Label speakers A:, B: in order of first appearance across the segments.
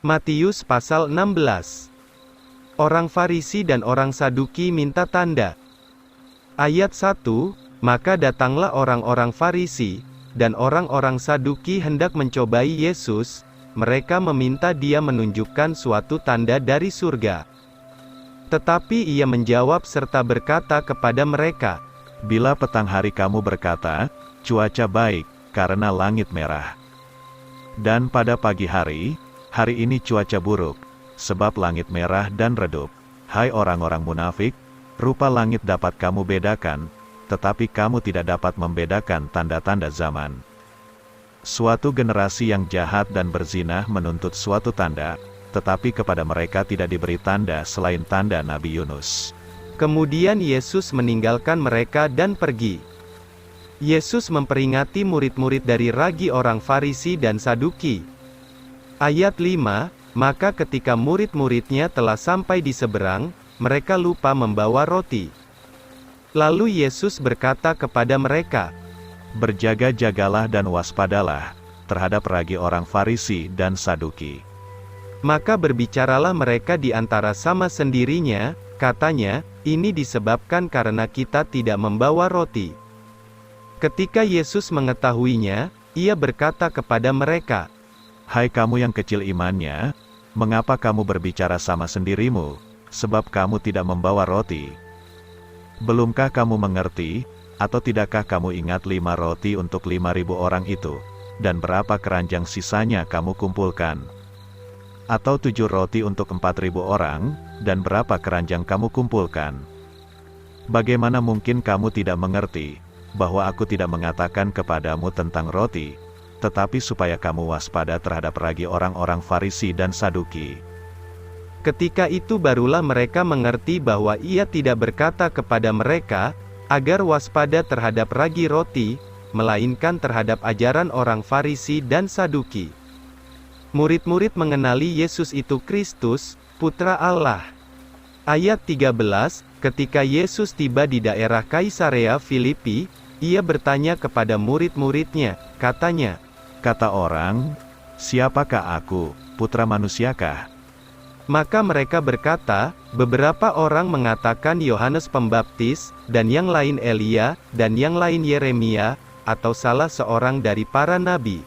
A: Matius pasal 16. Orang Farisi dan orang Saduki minta tanda. Ayat 1, maka datanglah orang-orang Farisi, dan orang-orang Saduki hendak mencobai Yesus, mereka meminta dia menunjukkan suatu tanda dari surga. Tetapi ia menjawab serta berkata kepada mereka,
B: Bila petang hari kamu berkata, cuaca baik, karena langit merah. Dan pada pagi hari ini cuaca buruk, sebab langit merah dan redup. Hai orang-orang munafik, rupa langit dapat kamu bedakan, tetapi kamu tidak dapat membedakan tanda-tanda zaman. Suatu generasi yang jahat dan berzinah menuntut suatu tanda, tetapi kepada mereka tidak diberi tanda selain tanda Nabi Yunus.
A: Kemudian Yesus meninggalkan mereka dan pergi. Yesus memperingati murid-murid dari ragi orang Farisi dan Saduki. Ayat 5, maka ketika murid-muridnya telah sampai di seberang, mereka lupa membawa roti. Lalu Yesus berkata kepada mereka,
B: Berjaga-jagalah dan waspadalah terhadap ragi orang Farisi dan Saduki.
A: Maka berbicaralah mereka di antara sama sendirinya, katanya, ini disebabkan karena kita tidak membawa roti. Ketika Yesus mengetahuinya, ia berkata kepada mereka,
B: Hai kamu yang kecil imannya, mengapa kamu berbicara sama sendirimu, sebab kamu tidak membawa roti? Belumkah kamu mengerti, atau tidakkah kamu ingat 5 roti untuk 5.000 orang itu, dan berapa keranjang sisanya kamu kumpulkan? Atau 7 roti untuk 4.000 orang, dan berapa keranjang kamu kumpulkan? Bagaimana mungkin kamu tidak mengerti, bahwa aku tidak mengatakan kepadamu tentang roti, tetapi supaya kamu waspada terhadap ragi orang-orang Farisi dan Saduki.
A: Ketika itu barulah mereka mengerti bahwa ia tidak berkata kepada mereka, agar waspada terhadap ragi roti, melainkan terhadap ajaran orang Farisi dan Saduki. Murid-murid mengenali Yesus itu Kristus, Putra Allah. Ayat 13, ketika Yesus tiba di daerah Kaisarea Filipi, ia bertanya kepada murid-muridnya, katanya,
B: Kata orang, siapakah aku, putra manusiakah?
A: Maka mereka berkata, beberapa orang mengatakan Yohanes Pembaptis, dan yang lain Elia, dan yang lain Yeremia, atau salah seorang dari para nabi.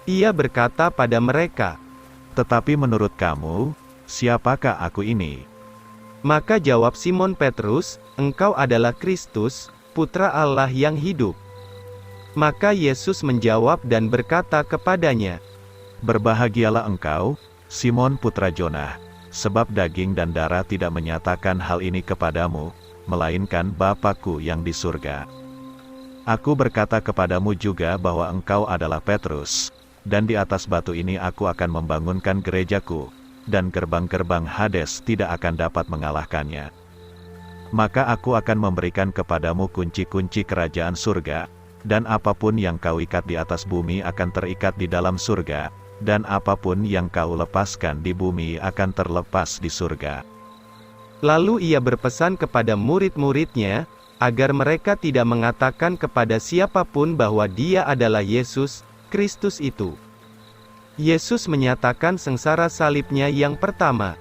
A: Ia berkata pada mereka,
B: Tetapi menurut kamu, siapakah aku ini?
A: Maka jawab Simon Petrus, engkau adalah Kristus, Putra Allah yang hidup. Maka Yesus menjawab dan berkata kepadanya,
B: Berbahagialah engkau, Simon putra Jonah, sebab daging dan darah tidak menyatakan hal ini kepadamu, melainkan Bapa-Ku yang di surga. Aku berkata kepadamu juga bahwa engkau adalah Petrus, dan di atas batu ini aku akan membangunkan gerejaku, dan gerbang-gerbang Hades tidak akan dapat mengalahkannya. Maka aku akan memberikan kepadamu kunci-kunci kerajaan surga, dan apapun yang kau ikat di atas bumi akan terikat di dalam surga, dan apapun yang kau lepaskan di bumi akan terlepas di surga.
A: Lalu ia berpesan kepada murid-muridnya, agar mereka tidak mengatakan kepada siapapun bahwa dia adalah Yesus, Kristus itu. Yesus menyatakan sengsara salibnya yang pertama.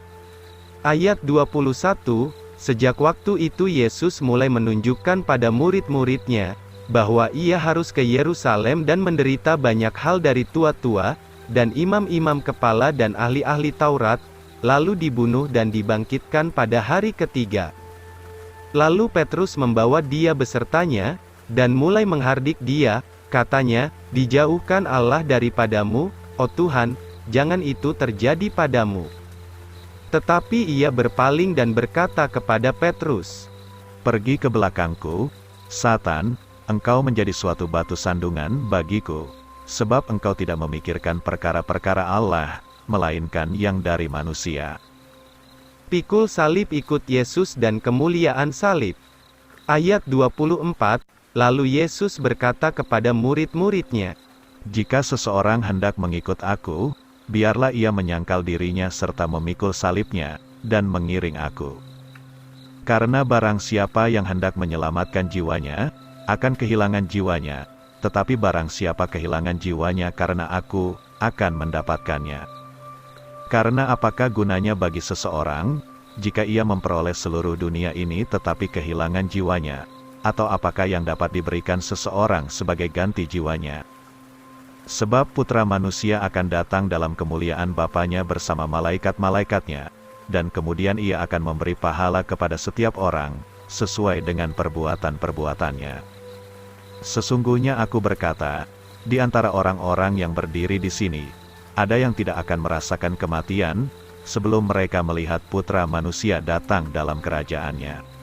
A: Ayat 21, sejak waktu itu Yesus mulai menunjukkan pada murid-muridnya, bahwa ia harus ke Yerusalem dan menderita banyak hal dari tua-tua, dan imam-imam kepala dan ahli-ahli Taurat, lalu dibunuh dan dibangkitkan pada hari ketiga. Lalu Petrus membawa dia besertanya, dan mulai menghardik dia, katanya, dijauhkan Allah daripadamu, oh Tuhan, jangan itu terjadi padamu. Tetapi ia berpaling dan berkata kepada Petrus,
B: Pergi ke belakangku, Satan, engkau menjadi suatu batu sandungan bagiku, sebab engkau tidak memikirkan perkara-perkara Allah, melainkan yang dari manusia.
A: Pikul salib ikut Yesus dan kemuliaan salib. Ayat 24, lalu Yesus berkata kepada murid-muridnya,
B: Jika seseorang hendak mengikut aku, biarlah ia menyangkal dirinya serta memikul salibnya, dan mengiring aku. Karena barang siapa yang hendak menyelamatkan jiwanya, akan kehilangan jiwanya, tetapi barang siapa kehilangan jiwanya karena aku, akan mendapatkannya. Karena apakah gunanya bagi seseorang, jika ia memperoleh seluruh dunia ini tetapi kehilangan jiwanya? Atau apakah yang dapat diberikan seseorang sebagai ganti jiwanya? Sebab Putra Manusia akan datang dalam kemuliaan Bapanya bersama malaikat-malaikatnya, dan kemudian ia akan memberi pahala kepada setiap orang, sesuai dengan perbuatan-perbuatannya. Sesungguhnya aku berkata, di antara orang-orang yang berdiri di sini, ada yang tidak akan merasakan kematian, sebelum mereka melihat Putra Manusia datang dalam kerajaannya.